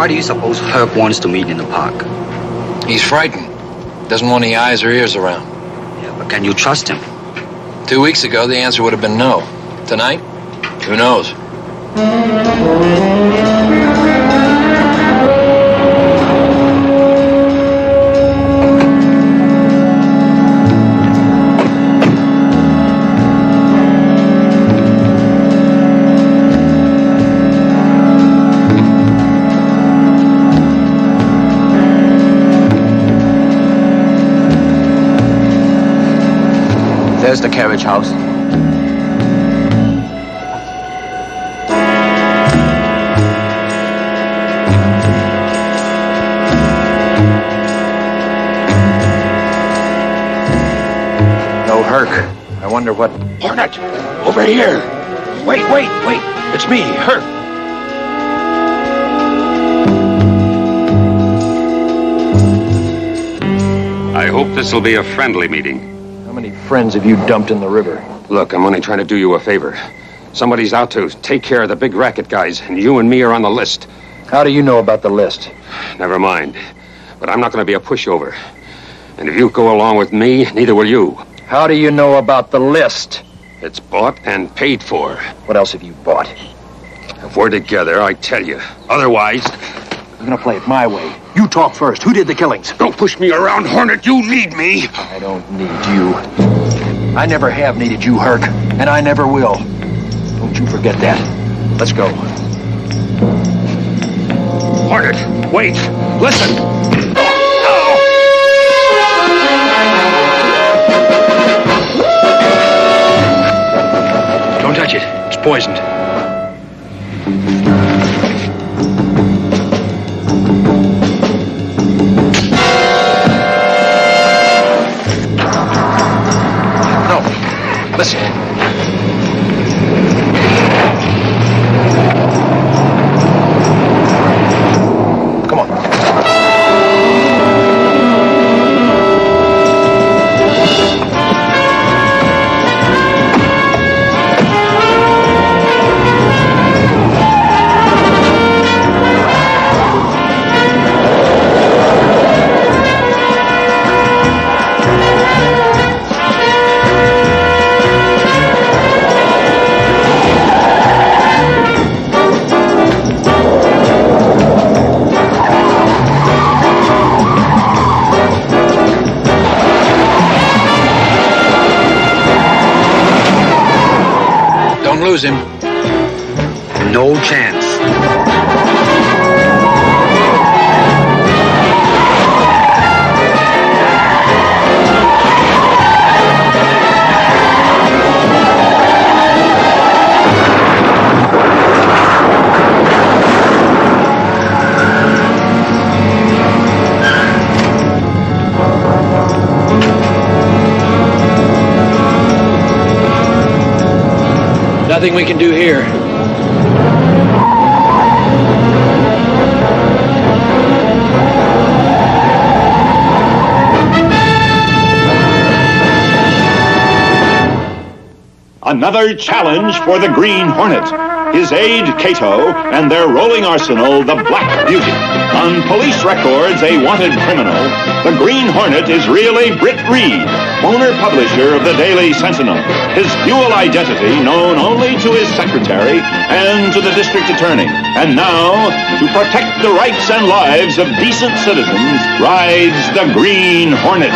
Why do you suppose Herc wants to meet in the park? He's frightened. Doesn't want any eyes or ears around. Yeah, but can you trust him? 2 weeks ago, the answer would have been no. Tonight, who knows? There's the carriage house. No Herc. I wonder what... Hornet! Over here! Wait! It's me, Herc. I hope this will be a friendly meeting. How many friends have you dumped in the river? Look, I'm only trying to do you a favor. Somebody's out to take care of the big racket guys, and you and me are on the list. How do you know about the list? Never mind. But I'm not going to be a pushover. And if you go along with me, neither will you. How do you know about the list? It's bought and paid for. What else have you bought? If we're together, I tell you. Otherwise... I'm gonna play it my way. You talk first. Who did the killings? Don't push me around, Hornet. You need me. I don't need you. I never have needed you, Herc. And I never will. Don't you forget that. Let's go. Hornet, wait. Listen. Don't touch it. It's poisoned. Listen. Come on. Lose him. No chance. Nothing we can do here. Another challenge for the Green Hornet. His aide, Kato, and their rolling arsenal, the Black Beauty. On police records, a wanted criminal, the Green Hornet is really Britt Reed, owner publisher of the Daily Sentinel. His dual identity known only to his secretary and to the district attorney. And now, to protect the rights and lives of decent citizens, rides the Green Hornet.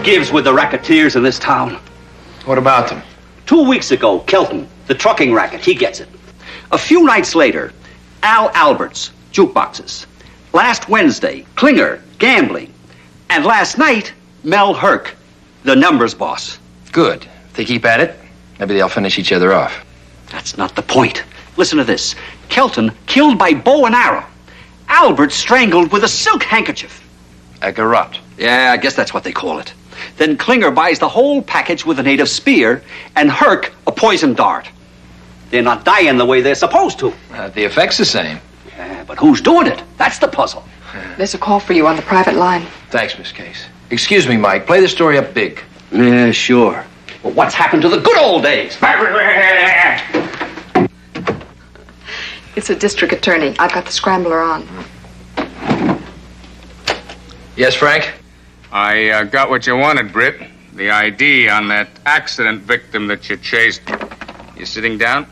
gives with the racketeers in this town. What about them? 2 weeks ago, Kelton, the trucking racket, he gets it. A few nights later, Al Alberts, jukeboxes. Last Wednesday, Klinger, gambling. And last night, Mel Herc, the numbers boss. Good. If they keep at it, maybe they'll finish each other off. That's not the point. Listen to this. Kelton killed by bow and arrow. Albert strangled with a silk handkerchief. A garrote. Yeah, I guess that's what they call it. Then Klinger buys the whole package with a native spear, and Herc a poison dart. They're not dying the way they're supposed to. The effect's the same. Yeah, but who's doing it? That's the puzzle. There's a call for you on the private line. Thanks, Miss Case. Excuse me, Mike. Play the story up big. Yeah, sure. But what's happened to the good old days? It's a district attorney. I've got the scrambler on. Yes, Frank? I got what you wanted, Britt. The ID on that accident victim that you chased. You sitting down?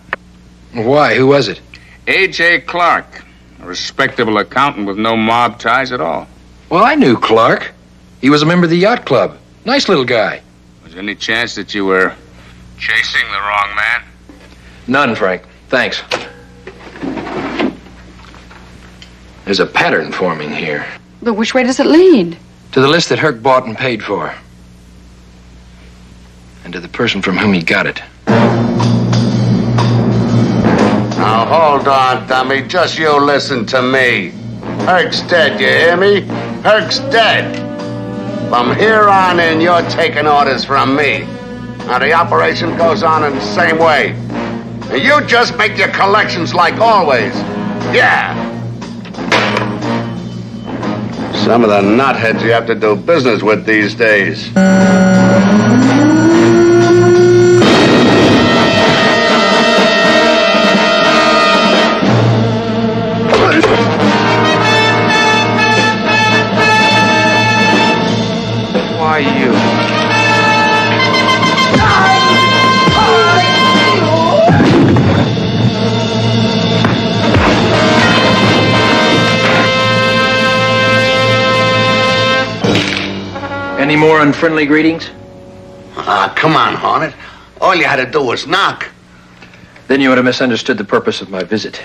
Why? Who was it? A.J. Clark, a respectable accountant with no mob ties at all. Well, I knew Clark. He was a member of the yacht club. Nice little guy. Was there any chance that you were chasing the wrong man? None, Frank. Thanks. There's a pattern forming here. But which way does it lead? To the list that Herc bought and paid for. And to the person from whom he got it. Now, hold on, dummy. Just you listen to me. Herc's dead, you hear me? Herc's dead. From here on in, you're taking orders from me. Now, the operation goes on in the same way. And you just make your collections like always. Yeah. Some of the nutheads you have to do business with these days. Why you? Any more unfriendly greetings? Come on, Hornet. All you had to do was knock. Then you would have misunderstood the purpose of my visit.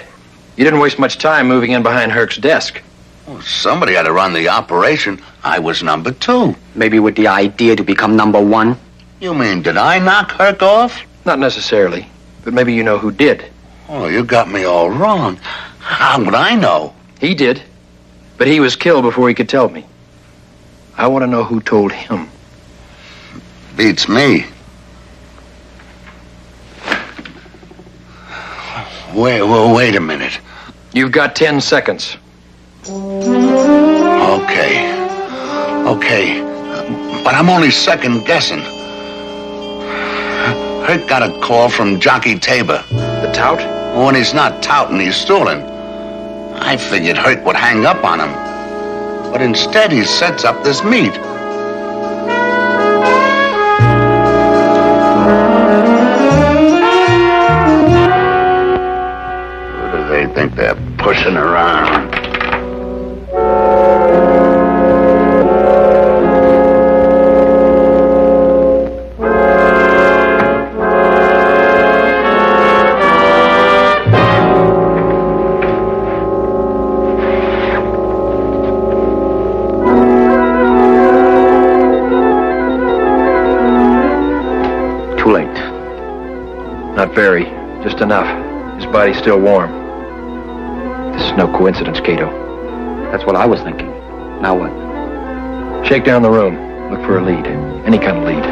You didn't waste much time moving in behind Herc's desk. Well, somebody had to run the operation. I was number 2. Maybe with the idea to become number 1. You mean, did I knock Herc off? Not necessarily, but maybe you know who did. Oh, you got me all wrong. How would I know? He did, but he was killed before he could tell me. I want to know who told him. Beats me. Wait a minute. You've got 10 seconds. Okay. But I'm only second guessing. Herc got a call from Jockey Tabor. The tout? When he's not touting, he's stooling. I figured Herc would hang up on him. But instead, he sets up this meet. Who do they think they're pushing around? Not very. Just enough. His body's still warm. This is no coincidence, Kato. That's what I was thinking. Now what? Shake down the room. Look for a lead. Any kind of lead.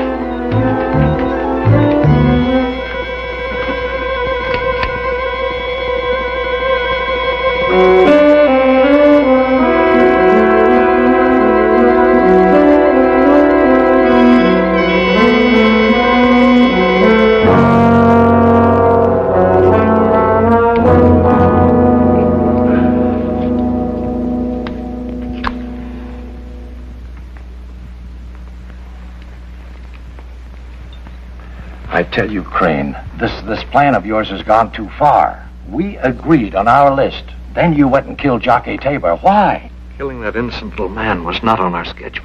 I tell you, Crane, this plan of yours has gone too far. We agreed on our list. Then you went and killed Jockey Tabor. Why? Killing that innocent little man was not on our schedule.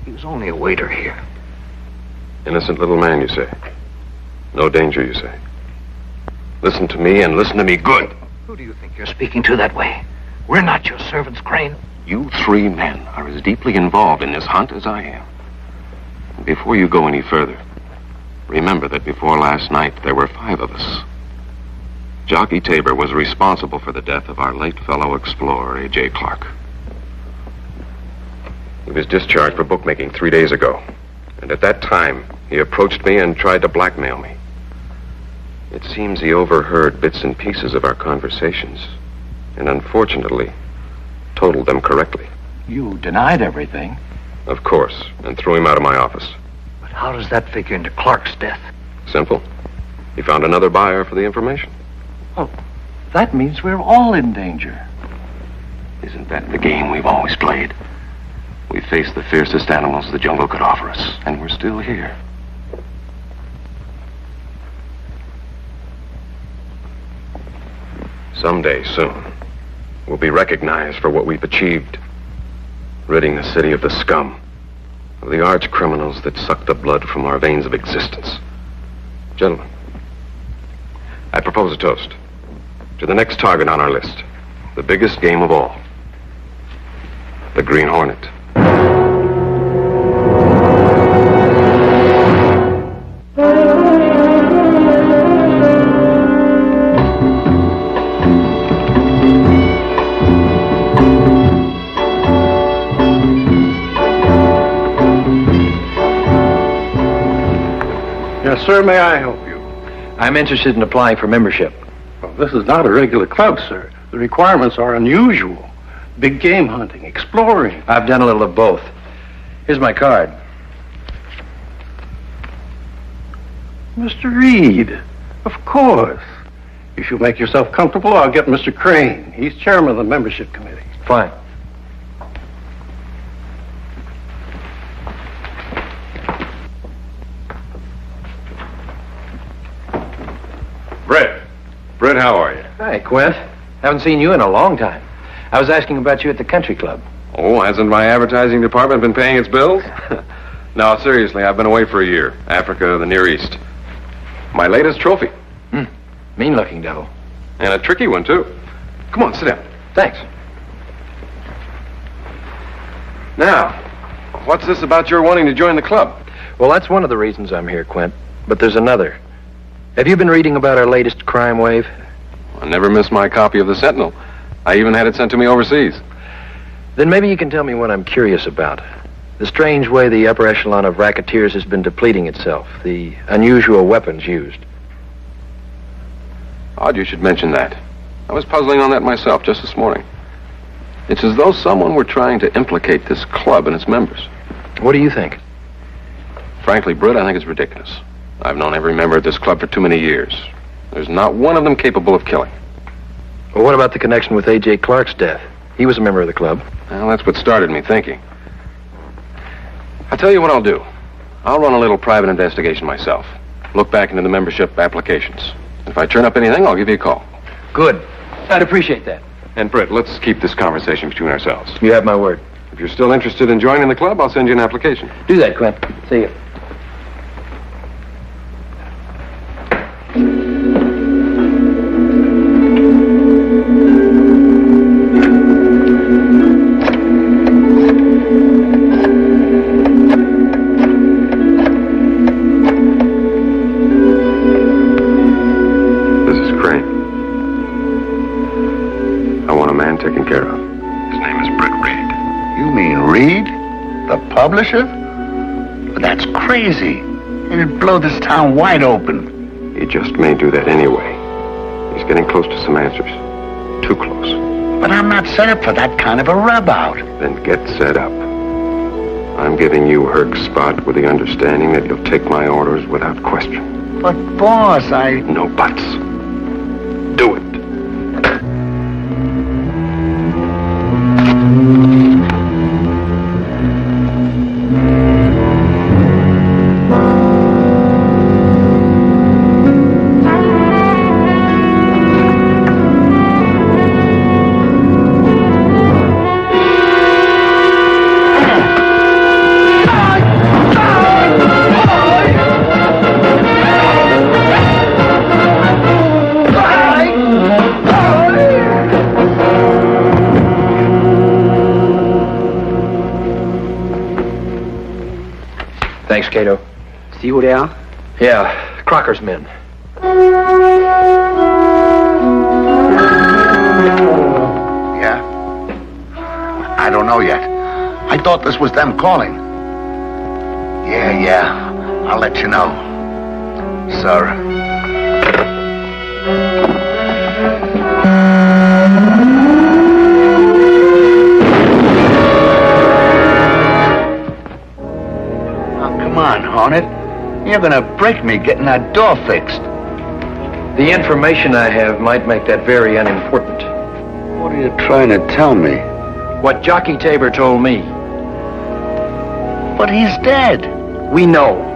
He was only a waiter here. Innocent little man, you say? No danger, you say? Listen to me, and listen to me good. Who do you think you're speaking to that way? We're not your servants, Crane. You 3 men are as deeply involved in this hunt as I am. Before you go any further, remember that before last night, there were 5 of us. Jockey Tabor was responsible for the death of our late fellow explorer, A.J. Clark. He was discharged for bookmaking 3 days ago. And at that time, he approached me and tried to blackmail me. It seems he overheard bits and pieces of our conversations, and unfortunately, totaled them correctly. You denied everything. Of course, and threw him out of my office. But how does that figure into Clark's death? Simple. He found another buyer for the information. Well, that means we're all in danger. Isn't that the game we've always played? We faced the fiercest animals the jungle could offer us, and we're still here. Someday, soon, we'll be recognized for what we've achieved. Ridding the city of the scum, of the arch criminals that suck the blood from our veins of existence. Gentlemen, I propose a toast to the next target on our list, the biggest game of all, the Green Hornet. Yes, sir, may I help you? I'm interested in applying for membership. Well, this is not a regular club, sir. The requirements are unusual. Big game hunting, exploring. I've done a little of both. Here's my card. Mr. Reed, of course. If you'll make yourself comfortable, I'll get Mr. Crane. He's chairman of the membership committee. Fine. Brett, how are you? Hi, Quint. Haven't seen you in a long time. I was asking about you at the country club. Oh, hasn't my advertising department been paying its bills? No, seriously, I've been away for a year. Africa, the Near East. My latest trophy. Mean-looking devil. And a tricky one, too. Come on, sit down. Thanks. Now, what's this about your wanting to join the club? Well, that's one of the reasons I'm here, Quint. But there's another. Have you been reading about our latest crime wave? I never missed my copy of the Sentinel. I even had it sent to me overseas. Then maybe you can tell me what I'm curious about. The strange way the upper echelon of racketeers has been depleting itself. The unusual weapons used. Odd you should mention that. I was puzzling on that myself just this morning. It's as though someone were trying to implicate this club and its members. What do you think? Frankly, Britt, I think it's ridiculous. I've known every member of this club for too many years. There's not one of them capable of killing. Well, what about the connection with A.J. Clark's death? He was a member of the club. Well, that's what started me thinking. I'll tell you what I'll do. I'll run a little private investigation myself. Look back into the membership applications. If I turn up anything, I'll give you a call. Good. I'd appreciate that. And Britt, let's keep this conversation between ourselves. You have my word. If you're still interested in joining the club, I'll send you an application. Do that, Quint. See you. Taken care of. His name is Britt Reed. You mean Reed? The publisher? That's crazy. It'd blow this town wide open. He just may do that anyway. He's getting close to some answers. Too close. But I'm not set up for that kind of a rub-out. Then get set up. I'm giving you Herc's spot with the understanding that you'll take my orders without question. But, boss, No buts. Do it. Kato. See who they are? Yeah, Crocker's men. Yeah? I don't know yet. I thought this was them calling. Yeah. I'll let you know. Sir. Oh, come on, Hornet. You're gonna break me getting that door fixed. The information I have might make that very unimportant. What are you trying to tell me? What Jockey Tabor told me. But he's dead. We know.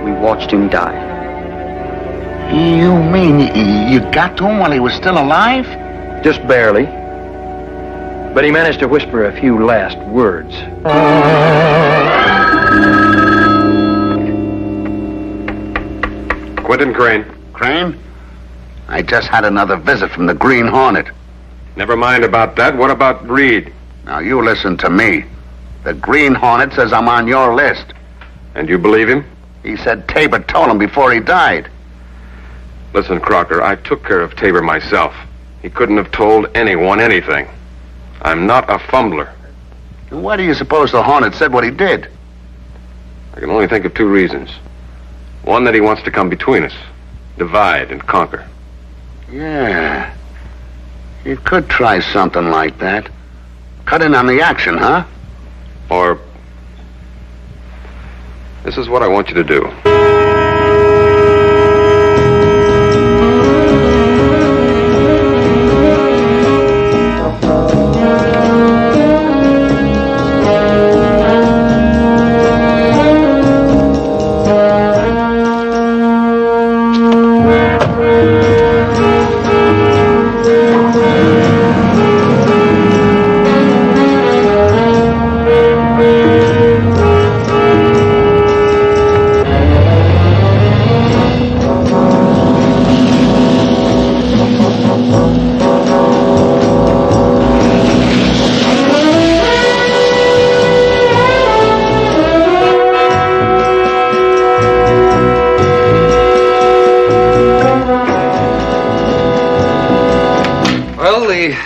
We watched him die. You mean you got to him while he was still alive? Just barely. But he managed to whisper a few last words. Quentin Crane. Crane? I just had another visit from the Green Hornet. Never mind about that. What about Reed? Now, you listen to me. The Green Hornet says I'm on your list. And you believe him? He said Tabor told him before he died. Listen, Crocker, I took care of Tabor myself. He couldn't have told anyone anything. I'm not a fumbler. And why do you suppose the Hornet said what he did? I can only think of two reasons. One, that he wants to come between us. Divide and conquer. Yeah. You could try something like that. Cut in on the action, huh? Or... this is what I want you to do.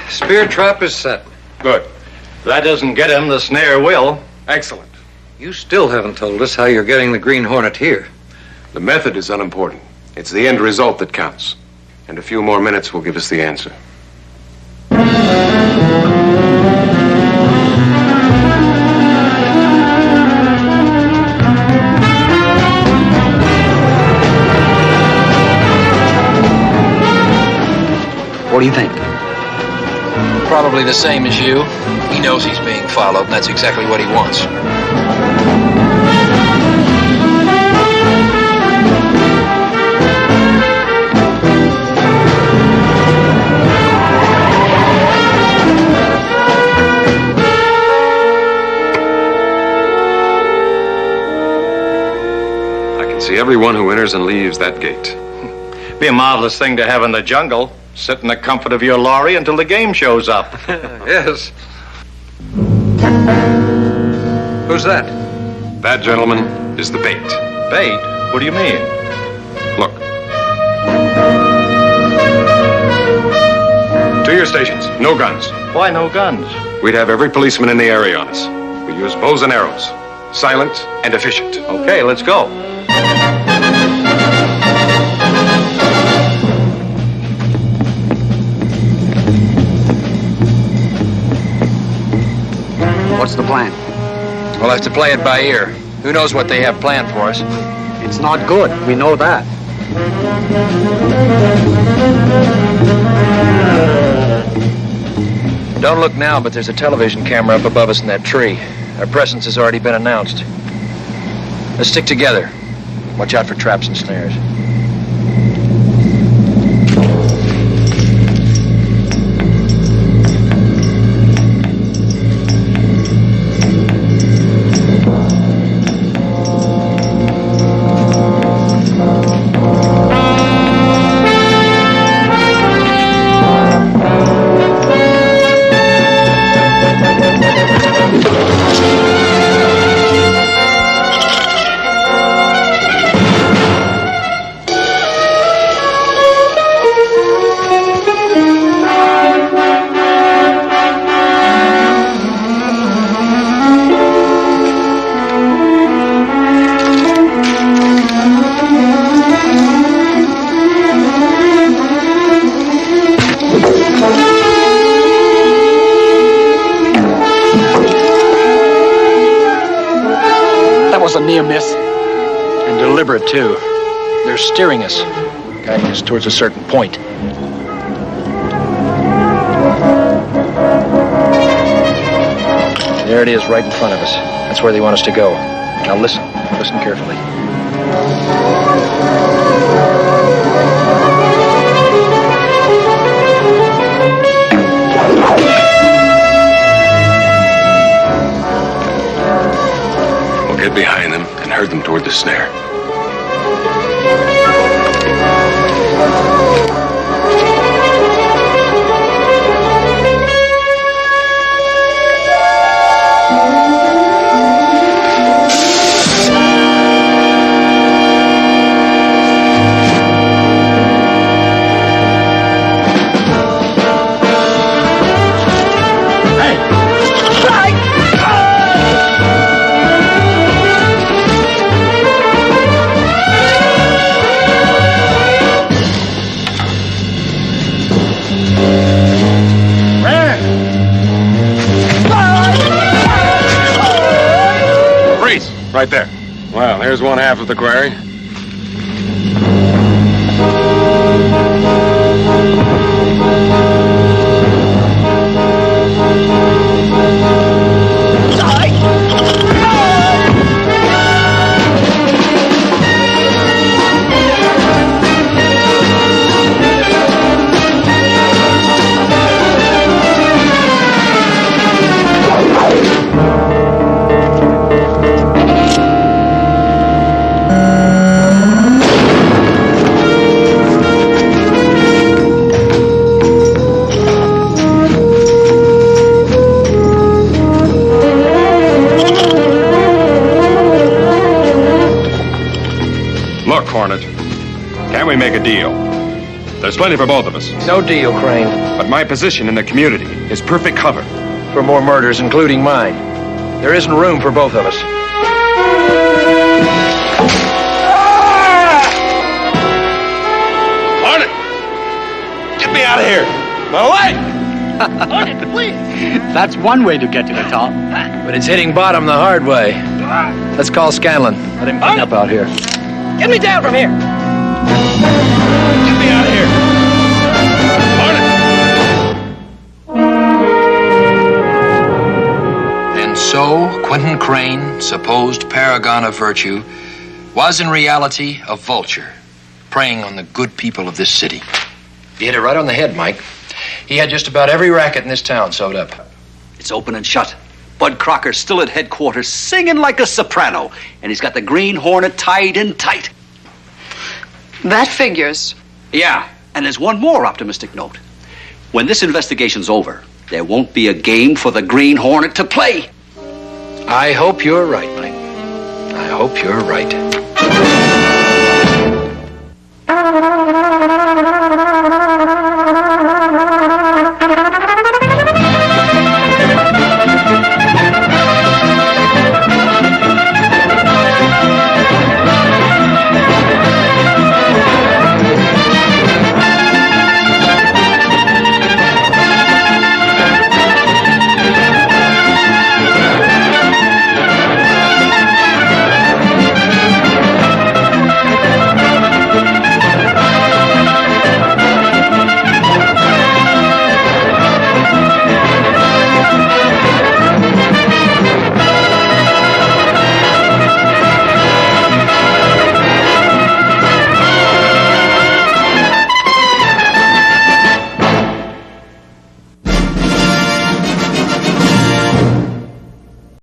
Spear trap is set. Good. If that doesn't get him, the snare will. Excellent. You still haven't told us how you're getting the Green Hornet here. The method is unimportant. It's the end result that counts. And a few more minutes will give us the answer. What do you think? Probably the same as you. He knows he's being followed, and that's exactly what he wants. I can see everyone who enters and leaves that gate. Be a marvelous thing to have in the jungle. Sit in the comfort of your lorry until the game shows up. Yes. Who's that? That, gentlemen, is the bait. Bait? What do you mean? Look. To your stations. No guns. Why no guns? We'd have every policeman in the area on us. We use bows and arrows. Silent and efficient. Okay, let's go. What's the plan? We'll have to play it by ear. Who knows what they have planned for us? It's not good. We know that. Don't look now, but there's a television camera up above us in that tree. Our presence has already been announced. Let's stick together. Watch out for traps and snares. near miss? And deliberate, too. They're steering us, guiding us towards a certain point. There it is, right in front of us. That's where they want us to go. Now listen. Listen carefully. We'll get behind them and herd them toward the snare. Right there. Well, here's one half of the quarry. Hornet, can we make a deal? There's plenty for both of us. No deal, Crane. But my position in the community is perfect cover. For more murders, including mine. There isn't room for both of us. Hornet! Get me out of here! My light! Hornet, please! That's one way to get to the top. But it's hitting bottom the hard way. Let's call Scanlon. Let him clean up out here. Get me down from here! Get me out of here! And so, Quentin Crane, supposed paragon of virtue, was in reality a vulture, preying on the good people of this city. You hit it right on the head, Mike. He had just about every racket in this town sewed up. It's open and shut. Bud Crocker's still at headquarters singing like a soprano, and he's got the Green Hornet tied in tight. That figures. Yeah, and there's one more optimistic note. When this investigation's over, there won't be a game for the Green Hornet to play. I hope you're right, Mike. I hope you're right.